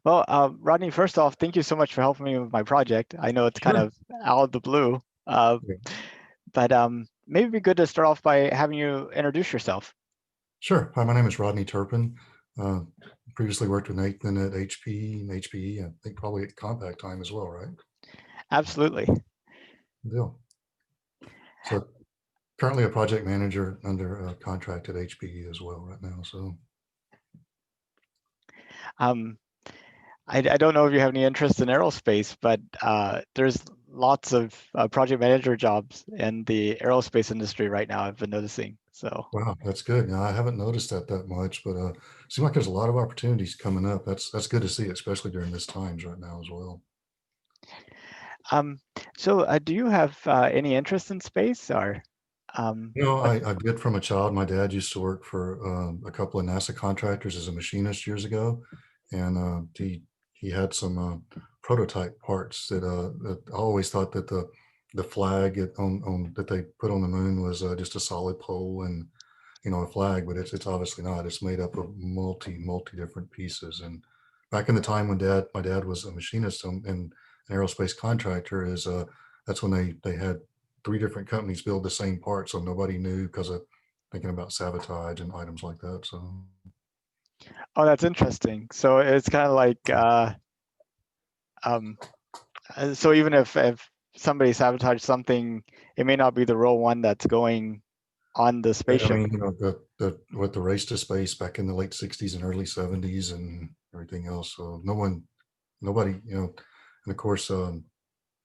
Well, Rodney, first off, thank you so much for helping me with my project. I know it's kind Sure. of out of the blue, Yeah. but maybe it'd be good to start off by having you introduce yourself. Sure. Hi, my name is Rodney Turpin. Uh, Previously worked with Nathan at HP and HPE, I think probably at Compact Time as well, right? Absolutely. Good deal. So currently a project manager under a contract at HPE as well right now. So, Um, I don't know if you have any interest in aerospace, but there's lots of project manager jobs in the aerospace industry right now, I've been noticing. So, wow, that's good. Now, I haven't noticed that much, but seems like there's a lot of opportunities coming up. That's good to see, especially during this times right now as well. um, do you have any interest in space or what? I did from a child. My dad used to work for a couple of NASA contractors as a machinist years ago, and he had some prototype parts that I always thought that the flag on that they put on the moon was just a solid pole and a flag, but it's obviously not. It's made up of multi different pieces. And back in the time when my dad was a machinist and an aerospace contractor, is that's when they had three different companies build the same part, so nobody knew because of thinking about sabotage and items like that. So Oh, that's interesting. So it's kind of like um, so even if somebody sabotaged something, it may not be the real one that's going on the I spaceship. mean, the with the race to space back in the late '60s and early '70s and everything else, so nobody, and of course, some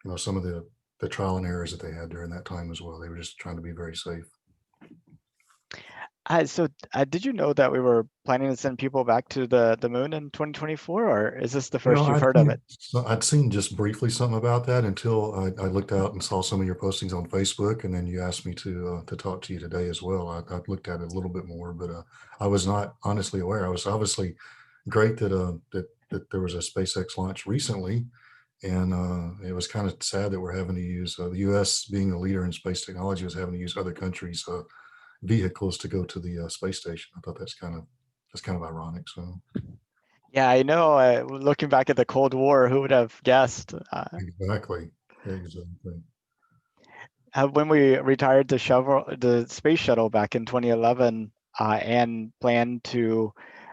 of the trial and errors that they had during that time as well. They were just trying to be very safe. Did you know that we were planning to send people back to the moon in 2024, or is this the You know, first you've heard of it? I'd seen just briefly something about that until I looked out and saw some of your postings on Facebook, and then you asked me to talk to you today as well. I looked at it a little bit more, but I was not honestly aware. I was obviously great that there was a SpaceX launch recently, and it was kind of sad that we're having to use the U.S. being a leader in space technology was having to use other countries' vehicles to go to the space station. I thought that's kind of ironic. So Yeah, I know. Looking back at the Cold War, who would have guessed? exactly, exactly. When we retired the space shuttle back in 2011, and planned to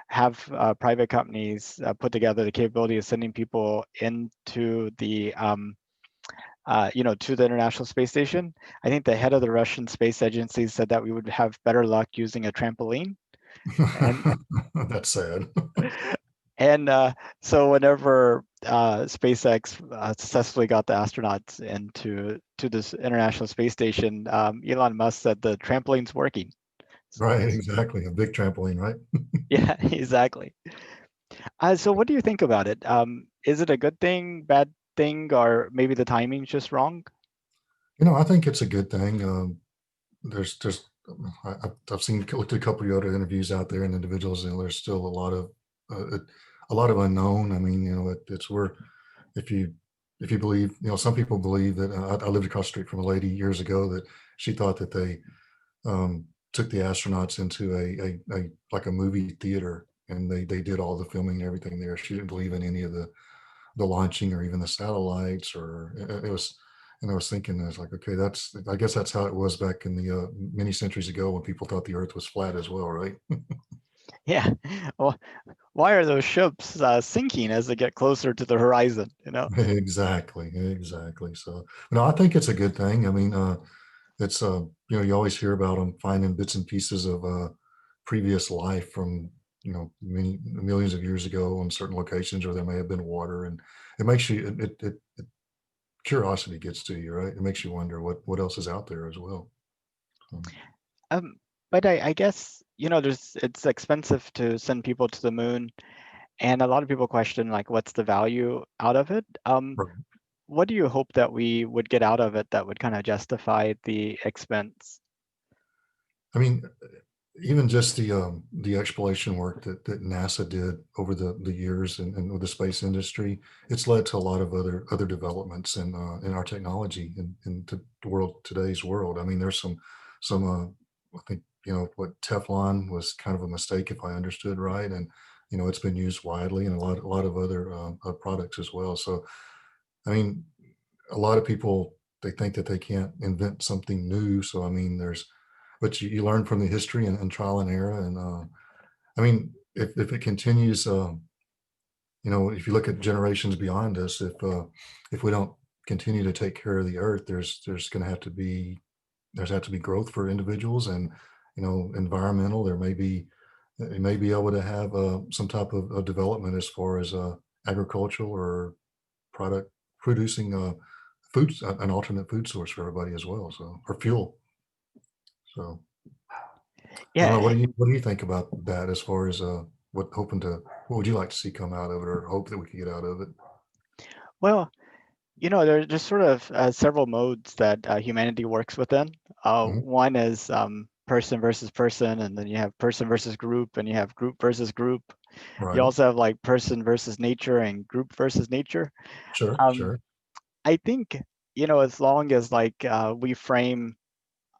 have private companies put together the capability of sending people into to the International Space Station. I think the head of the Russian space agency said that we would have better luck using a trampoline. And That's sad. and so whenever SpaceX successfully got the astronauts to this International Space Station, Elon Musk said the trampoline's working. So Right, exactly. A big trampoline, right? yeah, exactly. So what do you think about it? Is it a good thing, bad thing, or maybe the timing's just wrong? I think it's a good thing. There's I've seen looked at a couple of other interviews out there and individuals, and there's still a lot of unknown. I mean, it's where if you if you believe, some people believe that I lived across the street from a lady years ago that she thought that they took the astronauts into a like a movie theater and they did all the filming and everything there. She didn't believe in any of the launching or even the satellites or it was. And I was thinking, I was like, okay, I guess that's how it was back in the many centuries ago when people thought the earth was flat as well, right? Yeah. Well, why are those ships sinking as they get closer to the horizon? You know? Exactly, exactly. So, no, I think it's a good thing. I mean, it's you always hear about them finding bits and pieces of previous life from many millions of years ago on certain locations, or there may have been water, and it makes you it curiosity gets to you, right? It makes you wonder what else is out there as well. So, Um, but I guess it's expensive to send people to the moon, and a lot of people question like, what's the value out of it? right. What do you hope that we would get out of it that would kind of justify the expense? I mean, even just the exploration work that NASA did over the years and with the space industry, it's led to a lot of other developments in our technology in today's world. I mean, there's some I think what Teflon was kind of a mistake if I understood right, and it's been used widely in a lot of other products as well. So, I mean, a lot of people, they think that they can't invent something new. So, I mean, but you learn from the history and trial and error. And I mean, if it continues, if you look at generations beyond us, if we don't continue to take care of the earth, there's going to have to be growth for individuals, and environmental. There may be They may be able to have some type of development as far as agricultural or product producing foods, an alternate food source for everybody as well. So, or fuel. So I don't know. Yeah, What do you think about that as far as what would you like to see come out of it, or hope that we could get out of it? well, there's just sort of several modes that humanity works within. Mhm. One is person versus person, and then you have person versus group, and you have group versus group. You Right. also have like person versus nature and group versus nature. Sure. Um, Sure. I think, as long as like we frame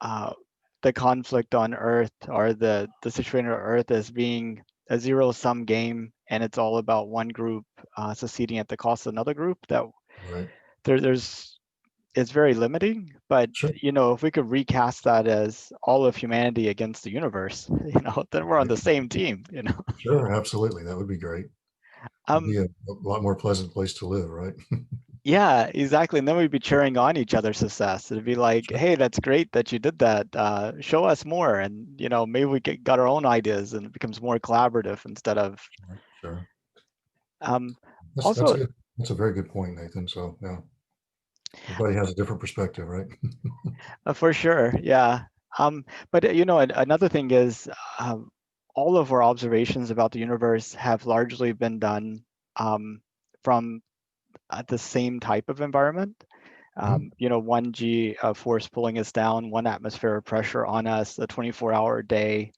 uh, the conflict on Earth, or the situation on Earth, as being a zero-sum game, and it's all about one group succeeding at the cost of another group, that Right. there's it's very limiting. But Sure. if we could recast that as all of humanity against the universe, then we're on Right. the same team. Sure. Absolutely. That would be great. It'd be Um, a lot more pleasant place to live, right? yeah, exactly. And then we'd be cheering on each other's success. It'd be like, Sure. hey, that's great that you did that. Show us more. And, maybe got our own ideas, and it becomes more collaborative instead of, Sure. Sure. um, That's also, good. That's a very good point, Nathan. So yeah, everybody has a different perspective, right? for sure. Yeah. But, another thing is, um, all of our observations about the universe have largely been done from the same type of environment. Mhm. 1G force pulling us down, one atmosphere of pressure on us, a 24-hour day.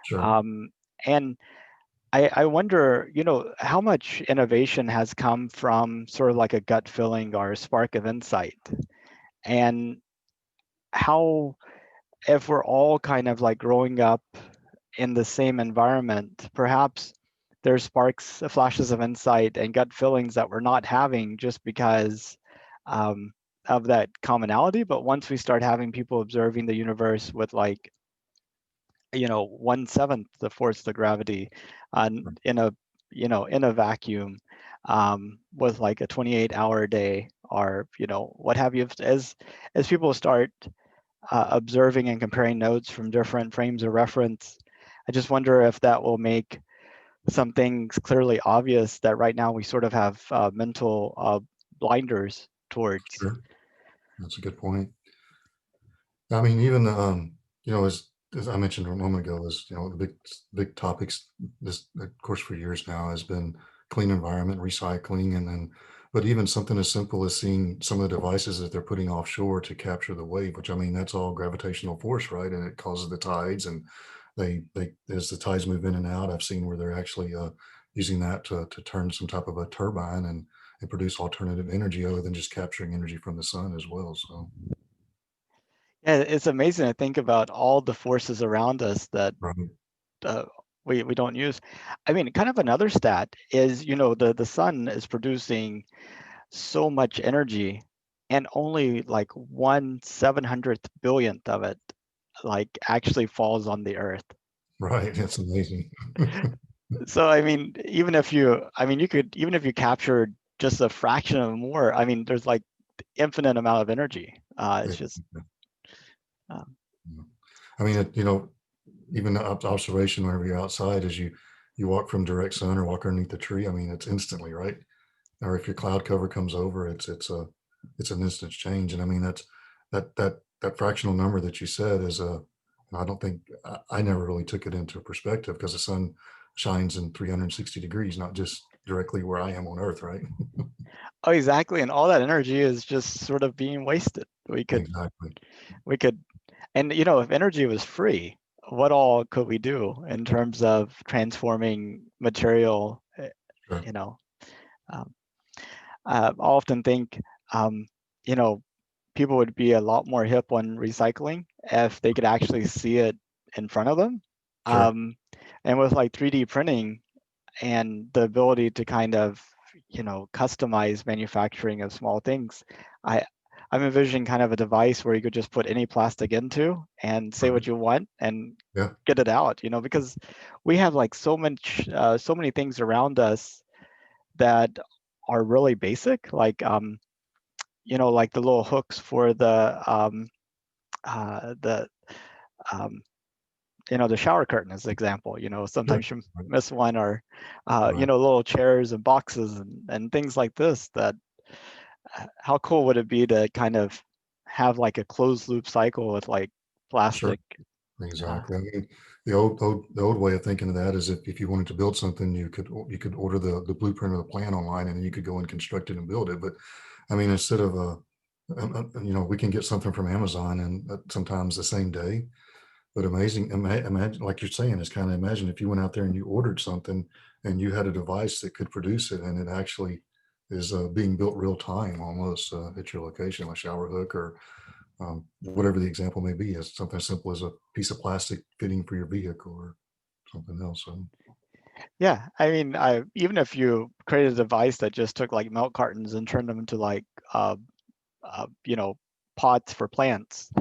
Sure. Um, and I wonder, how much innovation has come from sort of like a gut feeling or a spark of insight, and how, if we're all kind of like growing up in the same environment, perhaps there's sparks, flashes of insight and gut feelings that we're not having just because um, of that commonality. But once we start having people observing the universe with like, 1/7 the force of gravity in a vacuum, with like a 28-hour day, or what have you, as people start observing and comparing notes from different frames of reference. I just wonder if that will make some things clearly obvious that right now we sort of have mental blinders towards. Sure. That's a good point. I mean, even as I mentioned a moment ago, is the big topics this, of course, for years now has been clean environment, recycling, and then, but even something as simple as seeing some of the devices that they're putting offshore to capture the wave, which, I mean, that's all gravitational force, right? And it causes the tides, and they as the tides move in and out, I've seen where they're actually using that to turn some type of a turbine and produce alternative energy other than just capturing energy from the sun as well. So, Yeah, it's amazing to think about all the forces around us that right. uh, we don't use. I mean, kind of another stat is, the sun is producing so much energy, and only like 1/700th billionth of it like actually falls on the earth. Right, that's amazing. So I mean, you could, even if you captured just a fraction of more, I mean, there's like infinite amount of energy. It's Yeah, just yeah, um, yeah. I mean, even the observation whenever you're outside, as you walk from direct sun or walk underneath the tree, I mean, it's instantly, right? Or if your cloud cover comes over, it's an instant change. And I mean, that fractional number that you said is I don't think I never really took it into perspective because the sun shines in 360 degrees, not just directly where I am on Earth, right? oh, exactly, and all that energy is just sort of being wasted. Exactly. We could, and if energy was free, what all could we do in terms of transforming material? Sure. You know, um, I often think, um, you know, people would be a lot more hip on recycling if they could actually see it in front of them. Sure. Um, and with like 3D printing, and the ability to kind of, customize manufacturing of small things. I I'm envisioning kind of a device where you could just put any plastic into and say what Right. you want and Yeah. get it out, because we have like so many things around us that are really basic, like like the little hooks for the um, the shower curtain as an example. Sure. Sometimes you Right. miss one, or Right. little chairs and boxes and things like this. That how cool would it be to kind of have like a closed loop cycle with like Sure. plastic? Uh, Exactly. I mean, the old way of thinking of that is if you wanted to build something, you could order the blueprint or the plan online, and then you could go and construct it and build it. But I mean, instead of we can get something from Amazon and sometimes the same day. But imagine, like you're saying, it's kind of imagine if you went out there and you ordered something and you had a device that could produce it, and it actually is being built real time almost at your location, a shower hook or whatever the example may be, as something as simple as a piece of plastic fitting for your vehicle or something else. So, yeah, I mean, even if you created a device that just took like milk cartons and turned them into like uh, uh, you know pots for plants,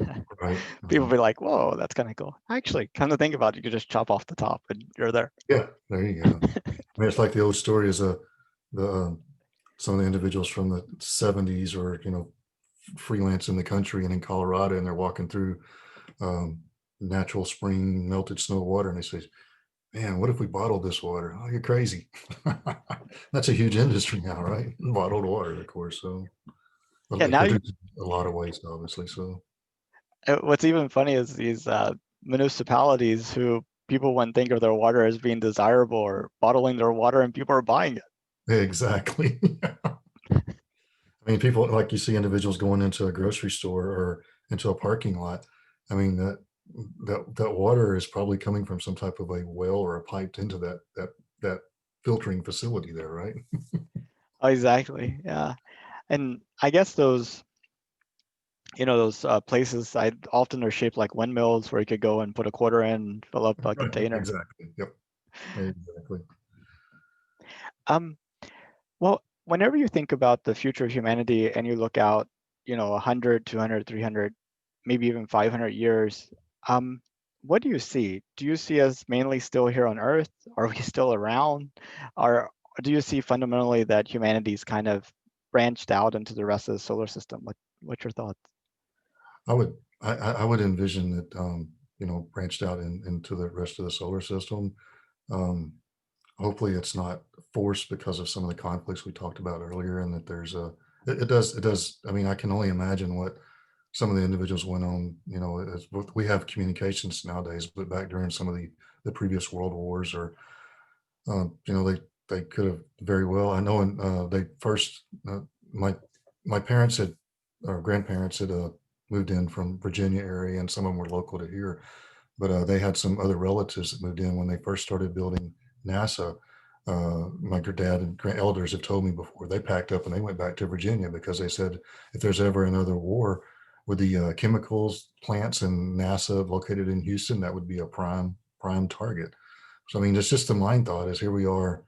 right, people right. be like, "Whoa, that's kind of cool." Actually, come to think about it, you could just chop off the top and you're there. Yeah, there you go. I mean, it's like the old story is the some of the individuals from the 70s or freelance in the country and in Colorado, and they're walking through um, natural spring melted snow water, and they say, "Man, what if we bottled this water?" Oh, you're crazy. That's a huge industry now, right? Bottled water, of course. So Yeah, well, it now you, produces a lot of waste, obviously. So what's even funny is these municipalities who people wouldn't think of their water as being desirable or bottling their water, and people are buying it. exactly. I mean, people like you see individuals going into a grocery store or into a parking lot. I mean, that water is probably coming from some type of a well or a piped into that filtering facility there, right? Oh, exactly. Yeah, and I guess those places I often are shaped like windmills where you could go and put a quarter in, fill up a Right. container. Exactly. Yep. Exactly. Um, well, whenever you think about the future of humanity and you look out, 100, 200, 300, maybe even 500 years, um, what do you see? Do you see us mainly still here on Earth? Are we still around? Or do you see fundamentally that humanity's kind of branched out into the rest of the solar system? What's your thoughts? I would I would envision that branched out into the rest of the solar system. Um, Hopefully, it's not forced because of some of the conflicts we talked about earlier, and that there's a it does. I mean, I can only imagine what some of the individuals went on. We have communications nowadays, but back during some of the previous world wars, or they could have very well. I know, and they first my my parents had or grandparents had moved in from Virginia area, and some of them were local to here, but they had some other relatives that moved in when they first started building NASA. My dad and elders have told me before they packed up and they went back to Virginia because they said if there's ever another war with the chemicals plants and NASA located in Houston, that would be a prime target. So I mean, it's just the mind thought is here we are,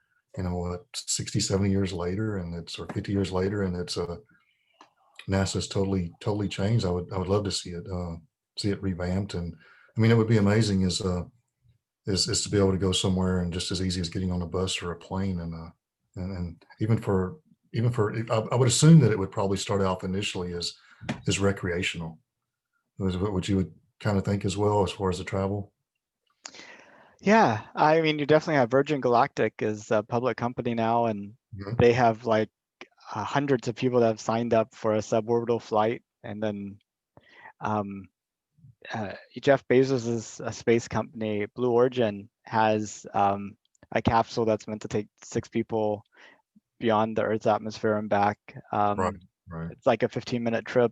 60, 70 years later, and it's or 50 years later, and it's NASA's totally changed. I would love to see it revamped, and I mean, it would be amazing is to be able to go somewhere and just as easy as getting on a bus or a plane, and even for I would assume that it would probably start off initially as recreational. Is what you would kind of think as well as far as the travel. Yeah, I mean, you definitely have Virgin Galactic is a public company now, and Mhm. they have like hundreds of people that have signed up for a suborbital flight. And then um, Jeff Bezos' a space company, Blue Origin, has a capsule that's meant to take 6 people beyond the Earth's atmosphere and back. Right, right, It's like a 15-minute trip.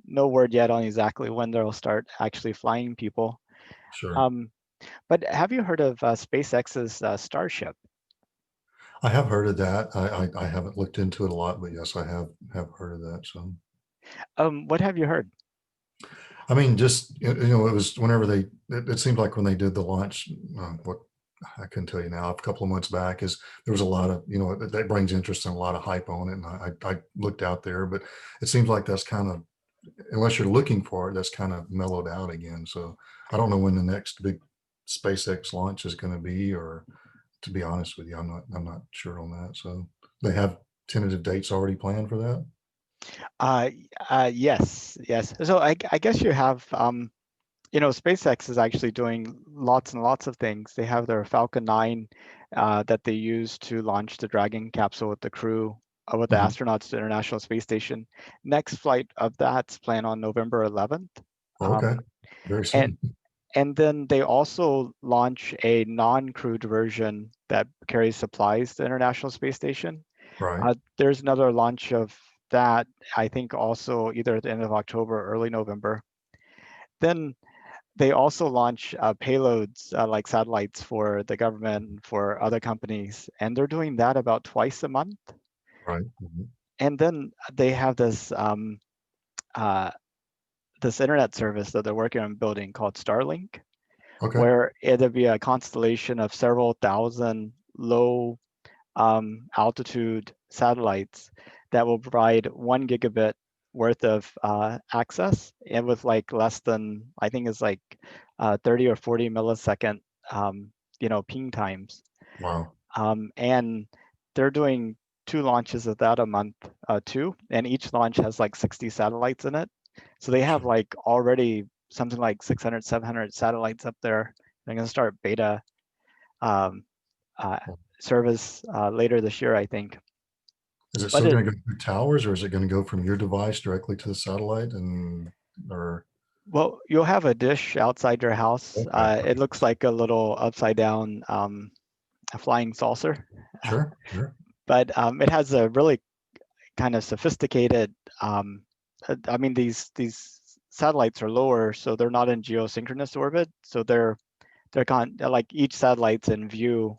No word yet on exactly when they'll start actually flying people. sure. Um, but have you heard of SpaceX's Starship? I have heard of that. I haven't looked into it a lot, but yes, I have heard of that. So What have you heard? I mean, just it was whenever it seemed like when they did the launch, what I couldn't tell you now. A couple of months back, is there was a lot of, that brings interest and a lot of hype on it. And I looked out there, but it seems like that's kind of, unless you're looking for it, that's kind of mellowed out again. So I don't know when the next big SpaceX launch is going to be, or to be honest with you, I'm not sure on that. So they have tentative dates already planned for that. Uh, yes, yes. So I guess you have, SpaceX is actually doing lots and lots of things. They have their Falcon 9 that they use to launch the Dragon capsule with the crew, with the Mhm. astronauts to the International Space Station. Next flight of that's planned on November 11th. Oh, okay. Um, Very and soon. and then they also launch a non-crewed version that carries supplies to the International Space Station. Right. There's another launch of that, I think also either at the end of October or early November. Then they also launch payloads like satellites for the government and for other companies, and they're doing that about twice a month. Right. Mhm. And then they have uh, this internet service that they're working on building called Starlink, Okay. where it'll be a constellation of several thousand low altitude satellites that will provide 1 gigabit worth of access, and with like less than, I think it's like 30 or 40 millisecond ping times. Wow. And they're doing 2 launches of that a month too, and each launch has like 60 satellites in it. So they have Sure. like already something like 600, 700 satellites up there. They're going to start beta um, uh, service later this year, I think. Is it But still it, going to go through towers, or is it going to go from your device directly to the satellite? And or well, you'll have a dish outside your house. okay, It okay. looks like a little upside down a flying saucer, Sure, sure. but it has a really kind of sophisticated. I mean, these satellites are lower, so they're not in geosynchronous orbit. So they're like each satellite's in view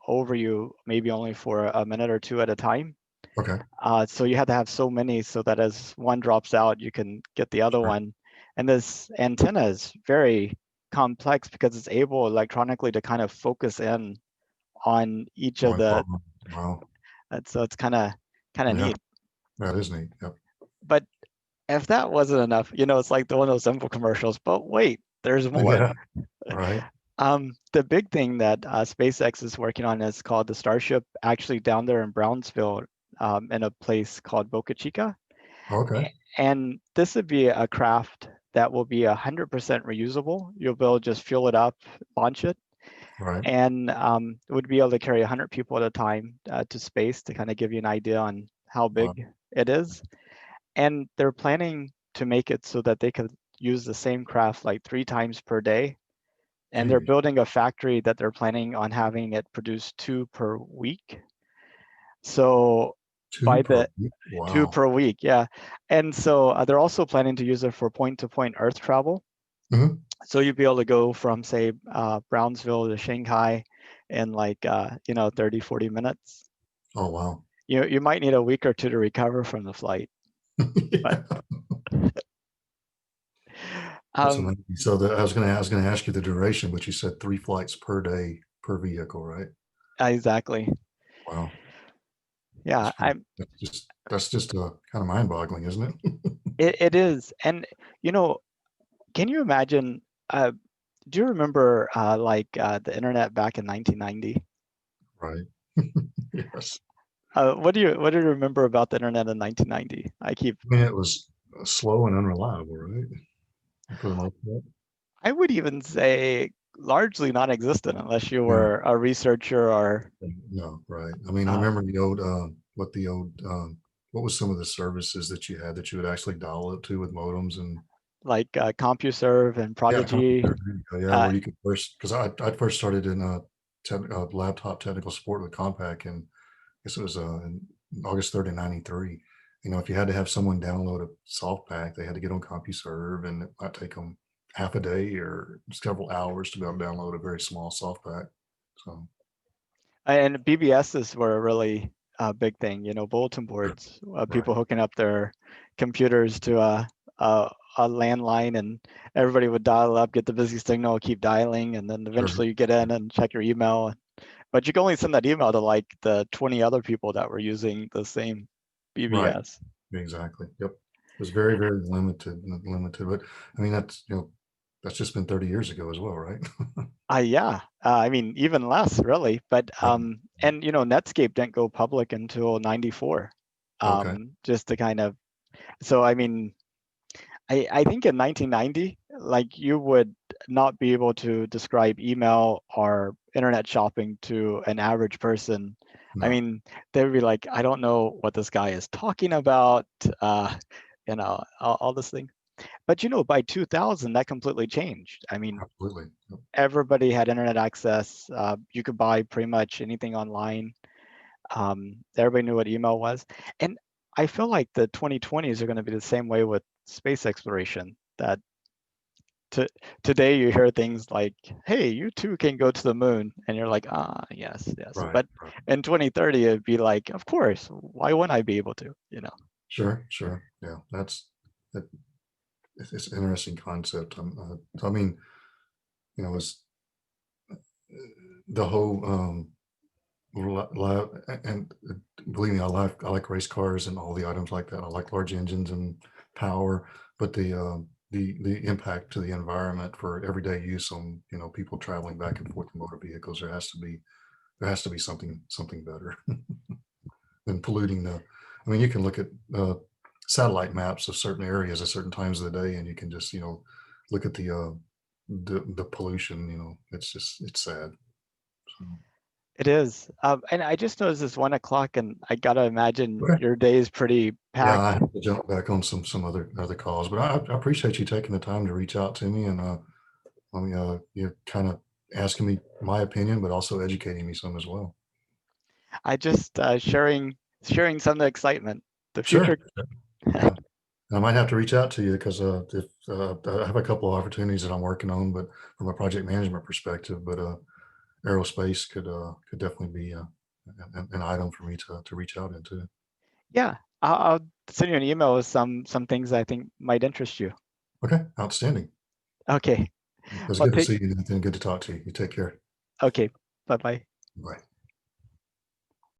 over you, maybe only for a minute or two at a time. Okay, So you have to have so many so that as one drops out, you can get the other sure. one. And this antenna is very complex because it's able electronically to kind of focus in on each of One the, problem. Wow. so it's kind of Yeah, neat. that is neat. Yep. But if that wasn't enough, it's like one of those simple commercials, but wait, there's more. Yeah. Right. The big thing that SpaceX is working on is called the Starship, actually down there in Brownsville, in a place called Boca Chica. Okay. And this would be a craft that will be 100% reusable. You'll be able to just fuel it up, launch it, Right. and it would be able to carry 100 people at a time to space, to kind of give you an idea on how Wow. big it is. And they're planning to make it so that they could use the same craft like 3 times per day. And they're Geez. building a factory that they're planning on having it produce 2 per week. So Two by per the week. two Wow. per week, yeah. And so they're also planning to use it for point-to-point Earth travel. Hmm. So you'd be able to go from, say, Brownsville to Shanghai in like 30, 40 minutes. Oh, wow. You might need a week or two to recover from the flight, but Yeah. That's um, amazing. So I was gonna ask you the duration, but you said 3 flights per day per vehicle, right? exactly. Wow. That's Yeah, pretty, that's just kind of mind-boggling, isn't it? it is. And you know, can you imagine? Uh, do you remember the internet back in 1990? Right. Yes. What do you remember about the internet in 1990? I mean, it was slow and unreliable, right? For the most part. I would even say largely non-existent unless you Yeah. were a researcher or No, right. I mean, I uh, remember what was some of the services that you had that you would actually dial up to with modems and like CompuServe and yeah, Prodigy. CompuServe. There you go. Yeah, Uh, where you could first, because I first started in laptop technical support with Compaq, and I guess it was in August 3rd of 93. If you had to have someone download a soft pack, they had to get on CompuServe, and it might take them half a day or several hours to be able to download a very small soft pack. So, and BBSs were a really big thing. Bulletin sure. boards, Right. people hooking up their computers to a landline, and everybody would dial up, get the busy signal, keep dialing, and then Sure. eventually you get in and check your email. But you can only send that email to like the 20 other people that were using the same Right. BBS. Exactly. Yep. It was very, very limited. But I mean, that's just been 30 years ago as well, right? Yeah, I mean, even less really, but Right. and Netscape didn't go public until 94. Okay. Just to kind of, so I mean, I think in 1990, like you would not be able to describe email or internet shopping to an average person. I No, mean, they would be like, I don't know what this guy is talking about, uh, all this thing. But by 2000, that completely changed. I mean, absolutely. Yep. everybody had internet access. You could buy pretty much anything online. Everybody knew what email was. And I feel like the 2020s are going to be the same way with space exploration. That to, today you hear things like, hey, you too can go to the moon. And you're like, ah, yes, yes. Right. But Right. in 2030, it'd be like, of course, why wouldn't I be able to? Sure. Sure. Yeah. That. It's an interesting concept. I mean, it's the whole and believe me, I like race cars and all the items like that. I like large engines and power, but the impact to the environment for everyday use on people traveling back and forth in motor vehicles, there has to be something better than polluting the. I mean, you can look at satellite maps of certain areas at certain times of the day, and you can just look at the pollution. It's sad. So, It is. And I just noticed it's 1 o'clock, and I gotta imagine okay. your day is pretty Yeah, I packed. have to jump back on some other calls, but I appreciate you taking the time to reach out to me and you're kind of asking me my opinion, but also educating me some as well. I just sharing some of the excitement. The Sure. future. Yeah. I might have to reach out to you because if I have a couple of opportunities that I'm working on, but from a project management perspective, but aerospace could definitely be an item for me to reach out into. Yeah, I'll send you an email with some things I think might interest you. Okay, outstanding. Okay. It was Well, good to take. see you, Nathan. Good to talk to you. You take care. Okay. Bye bye. Bye.